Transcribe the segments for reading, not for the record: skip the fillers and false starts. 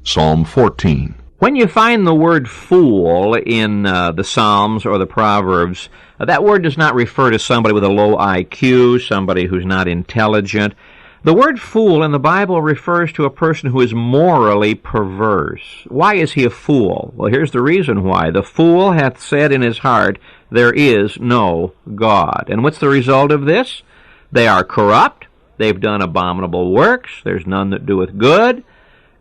Psalm 14. When you find the word fool in the Psalms or the Proverbs, that word does not refer to somebody with a low IQ, somebody who's not intelligent. The word fool in the Bible refers to a person who is morally perverse. Why is he a fool? Well, here's the reason why. The fool hath said in his heart, there is no God. And what's the result of this? They are corrupt. They've done abominable works. There's none that doeth good.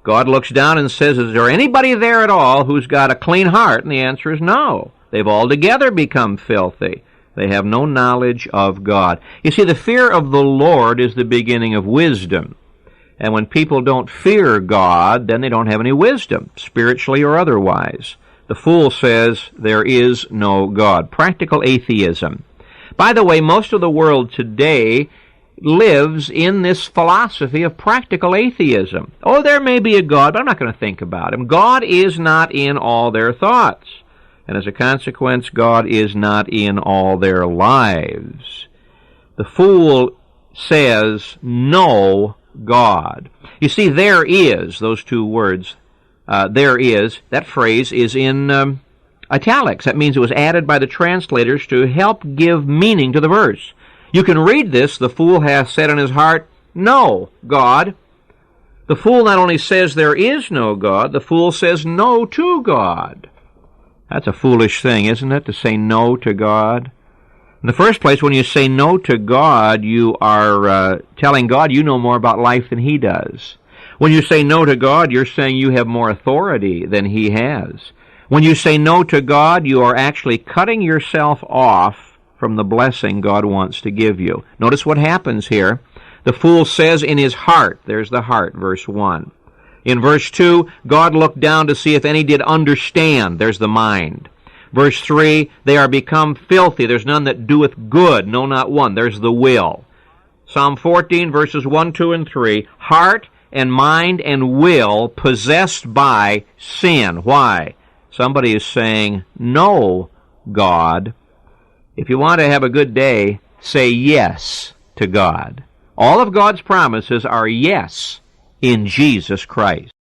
God looks down and says, is there anybody there at all who's got a clean heart? And the answer is no. They've altogether become filthy. They have no knowledge of God. You see, the fear of the Lord is the beginning of wisdom. And when people don't fear God, then they don't have any wisdom, spiritually or otherwise. The fool says, there is no God. Practical atheism. By the way, most of the world today lives in this philosophy of practical atheism. Oh, there may be a God, but I'm not going to think about him. God is not in all their thoughts. And as a consequence, God is not in all their lives. The fool says, no God. You see, there is, those two words, there is, that phrase is in italics. That means it was added by the translators to help give meaning to the verse. You can read this, the fool hath said in his heart, no God. The fool not only says there is no God, the fool says no to God. That's a foolish thing, isn't it, to say no to God? In the first place, when you say no to God, you are telling God you know more about life than he does. When you say no to God, you're saying you have more authority than he has. When you say no to God, you are actually cutting yourself off from the blessing God wants to give you. Notice what happens here. The fool says in his heart, there's the heart, verse 1. In verse 2, God looked down to see if any did understand, there's the mind. Verse 3, they are become filthy, there's none that doeth good, no not one, there's the will. Psalm 14, verses 1, 2, and 3, heart and mind and will possessed by sin. Why? Somebody is saying, no, God. If you want to have a good day, say yes to God. All of God's promises are yes in Jesus Christ.